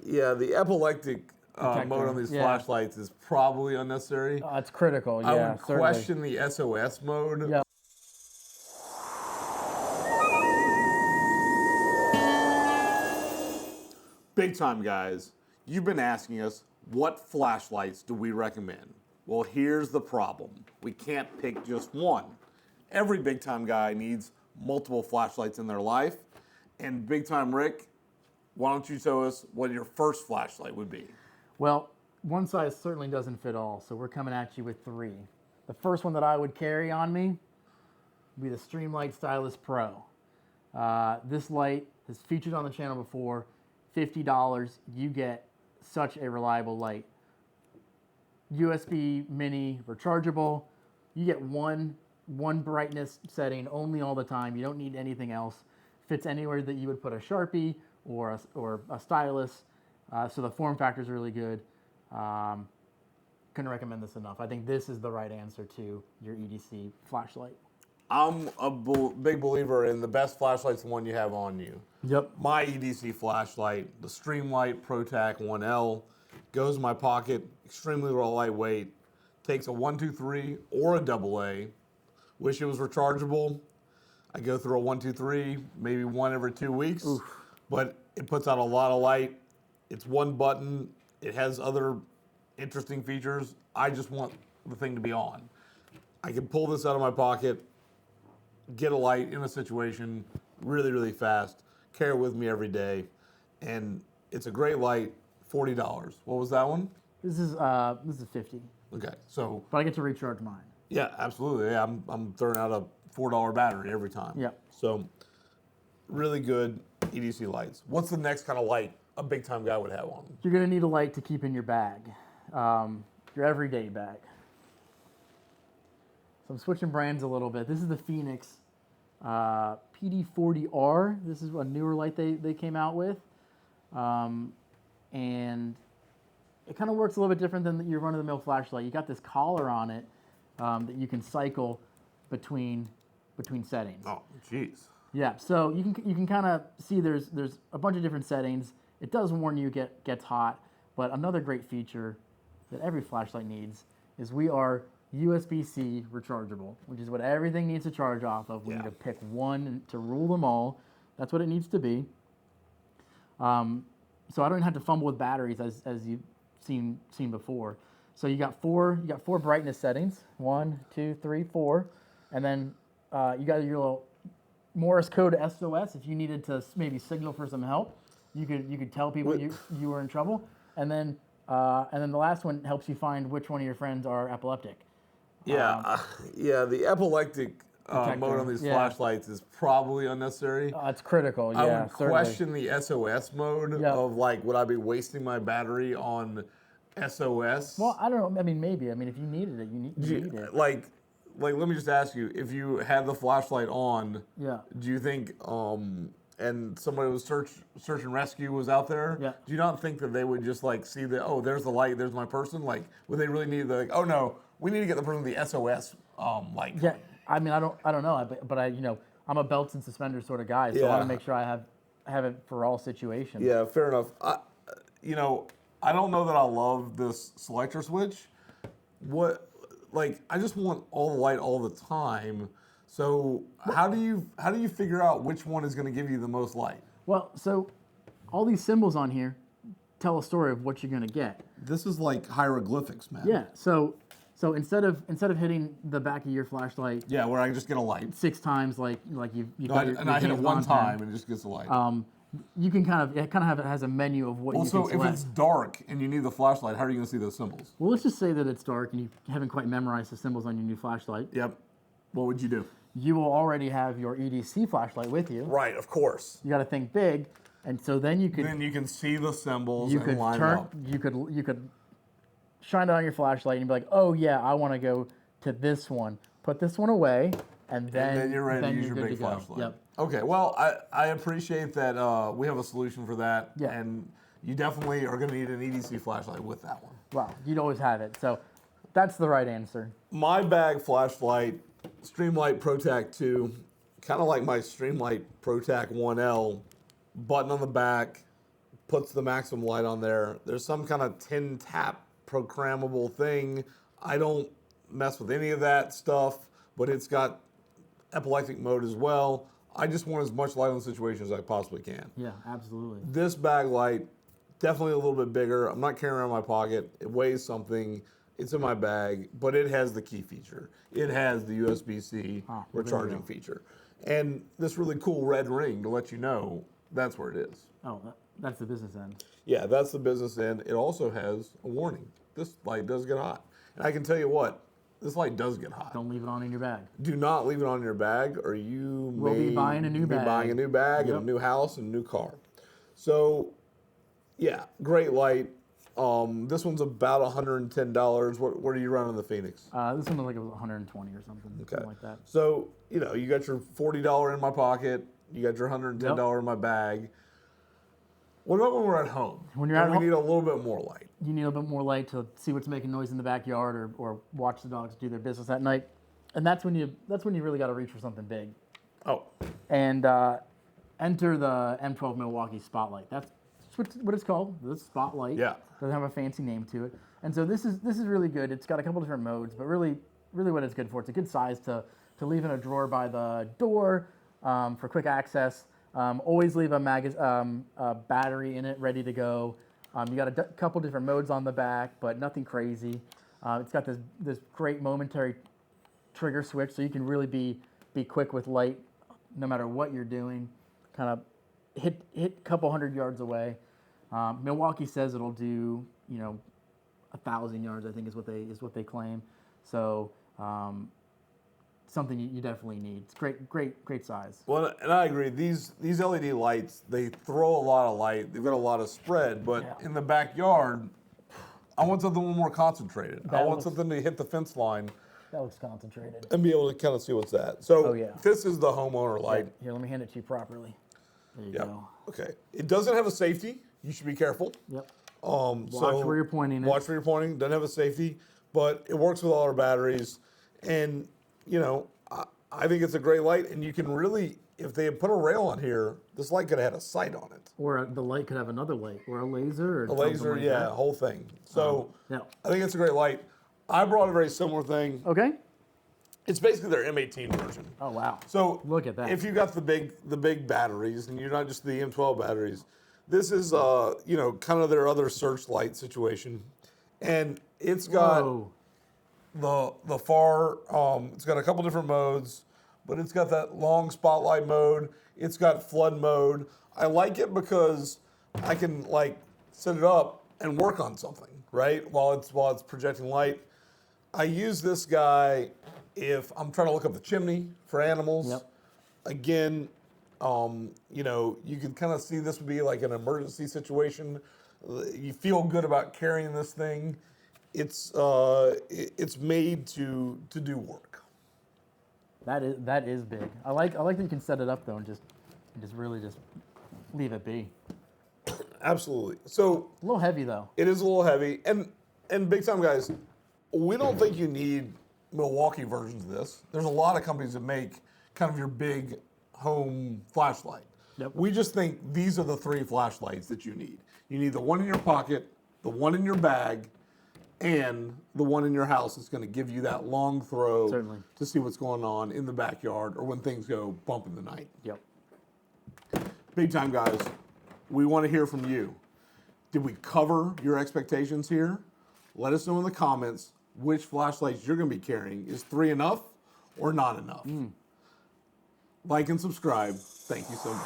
Yeah, the epileptic mode on these flashlights is probably unnecessary. It's critical, yeah. I would question the SOS mode. Yep. Big time, guys. You've been asking us, what flashlights do we recommend? Well, here's the problem. We can't pick just one. Every big time guy needs multiple flashlights in their life. And Big Time Rick, why don't you tell us what your first flashlight would be? Well, one size certainly doesn't fit all, so we're coming at you with 3. The first one that I would carry on me would be the Streamlight Stylus Pro. This light is featured on the channel before. $50, you get such a reliable light. USB mini rechargeable. You get one brightness setting only all the time. You don't need anything else. Fits anywhere that you would put a Sharpie or a stylus. So the form factor is really good. Couldn't recommend this enough. I think this is the right answer to your EDC flashlight. I'm a big believer in the best flashlight's the one you have on you. Yep. My EDC flashlight, the Streamlight ProTac 1L, goes in my pocket, extremely lightweight, takes a 123 or a AA. Wish it was rechargeable. I go through a 123, maybe one every 2 weeks, but it puts out a lot of light. It's one button. It has other interesting features. I just want the thing to be on. I can pull this out of my pocket, get a light in a situation really, really fast, carry it with me every day, and it's a great light, $40. What was that one? This is 50. Okay, so. But I get to recharge mine. Yeah, absolutely. Yeah, I'm throwing out a $4 battery every time. Yeah. So, really good EDC lights. What's the next kind of light a big time guy would have on? You're gonna need a light to keep in your bag, your everyday bag. So I'm switching brands a little bit. This is the Phoenix PD40R. This is a newer light they came out with. And it kind of works a little bit different than your run-of-the-mill flashlight. You got this collar on it that you can cycle between settings. Oh, jeez. Yeah, so you can kind of see there's a bunch of different settings. It does warn you gets hot, but another great feature that every flashlight needs is we are USB-C rechargeable, which is what everything needs to charge off of. We need to pick one to rule them all. That's what it needs to be. So I don't even have to fumble with batteries as you've seen before. So you got four brightness settings, 1, 2, 3, 4, and then you got your little Morse code SOS if you needed to maybe signal for some help. You could tell people you were in trouble, and then the last one helps you find which one of your friends are epileptic. Yeah, the epileptic mode on these flashlights is probably unnecessary. It's critical, yeah. I would question the SOS mode of like, would I be wasting my battery on SOS? Well, I don't know. I mean, maybe. I mean, if you needed it, you need it. Like, let me just ask you, if you had the flashlight on, do you think, and somebody was search and rescue was out there, do you not think that they would just like see that, oh, there's the light, there's my person? Like, would they really need the, like, oh no, we need to get the person the SOS light? Yeah, I mean, I don't know, but I'm a belts and suspenders sort of guy, so I want to make sure I have it for all situations. Yeah, fair enough. I don't know that I love this selector switch. I just want all the light all the time. So how do you figure out which one is going to give you the most light? Well, so all these symbols on here tell a story of what you're going to get. This is like hieroglyphics, man. Yeah. So instead of hitting the back of your flashlight, where I just get a light 6 times, like you I hit it one time and it just gets a light. You can it has a menu of what you can select. Also, if it's dark and you need the flashlight, how are you going to see those symbols? Well, let's just say that it's dark and you haven't quite memorized the symbols on your new flashlight. Yep. What would you do? You will already have your EDC flashlight with you. Right, of course. You got to think big, and so then you could. Then you can see the symbols you and could line up. You could shine it on your flashlight and be like, oh yeah, I want to go to this one. Put this one away, and then you're ready to use your big flashlight. Yep. Okay, well, I appreciate that we have a solution for that, and you definitely are going to need an EDC flashlight with that one. Well, you'd always have it, so that's the right answer. My bag flashlight, Streamlight ProTac 2, kind of like my Streamlight ProTac 1L, button on the back, puts the maximum light on there. There's some kind of 10 tap programmable thing. I don't mess with any of that stuff, but it's got epileptic mode as well. I just want as much light on the situation as I possibly can. Yeah, absolutely. This bag light, definitely a little bit bigger. I'm not carrying around my pocket. It weighs something. It's in my bag, but it has the key feature. It has the USB-C recharging feature. And this really cool red ring to let you know that's where it is. Oh, that's the business end. Yeah, that's the business end. It also has a warning. This light does get hot. And I can tell you what, this light does get hot. Don't leave it on in your bag. Do not leave it on in your bag, or you Will be buying a new bag. Buying a new bag and a new house and a new car. So, yeah, great light. This one's about $110. What are you running the Phoenix? This one was like it was 120 or something, something like that. So, you know, you got your $40 in my pocket. You got your $110 in my bag. What about when we're at home? When you're at home, we need a little bit more light. You need a little bit more light to see what's making noise in the backyard, or watch the dogs do their business at night. And that's when you really got to reach for something big. Oh. And enter the M12 Milwaukee Spotlight. That's what it's called, the Spotlight. Yeah. Doesn't have a fancy name to it. And so this is really good. It's got a couple different modes, but really what it's good for, it's a good size to leave in a drawer by the door for quick access. Always leave a battery in it ready to go. You got a couple different modes on the back, but nothing crazy. It's got this great momentary trigger switch, so you can really be quick with light no matter what you're doing. Kind of hit a couple 100 yards away. Milwaukee says it'll do 1,000 yards, I think is what they claim. So something you definitely need. It's great size. Well, and I agree. These LED lights, they throw a lot of light. They've got a lot of spread, but in the backyard, I want something a little more concentrated. I want something to hit the fence line. That looks concentrated. And be able to kind of see what's that. So this is the homeowner light. Here, let me hand it to you properly. There you go. Okay. It doesn't have a safety. You should be careful. Yep. Watch where you're pointing it. Watch where you're pointing. Doesn't have a safety, but it works with all our batteries. And, I think it's a great light. And you can really, if they had put a rail on here, this light could have had a sight on it. Or the light could have another light, or a laser. Or a laser, like a whole thing. So I think it's a great light. I brought a very similar thing. Okay. It's basically their M18 version. Oh, wow. So look at that. If you got the big batteries, and you're not just the M12 batteries, this is kind of their other searchlight situation, and it's got the far. It's got a couple different modes, but it's got that long spotlight mode. It's got flood mode. I like it because I can set it up and work on something while it's projecting light. I use this guy if I'm trying to look up the chimney for animals. Yep. Again, you can kind of see this would be like an emergency situation. You feel good about carrying this thing. It's made to do work. That is big. I like that you can set it up though and just really leave it be. Absolutely. So a little heavy though. It is a little heavy, and big time guys, we don't think you need Milwaukee versions of this. There's a lot of companies that make kind of your big home flashlight. Yep. We just think these are the 3 flashlights that you need. You need the one in your pocket, the one in your bag, and the one in your house that's going to give you that long throw to see what's going on in the backyard or when things go bump in the night. Yep. Big time guys, we want to hear from you. Did we cover your expectations here? Let us know in the comments which flashlights you're going to be carrying. Is 3 enough or not enough? Like and subscribe. Thank you so much.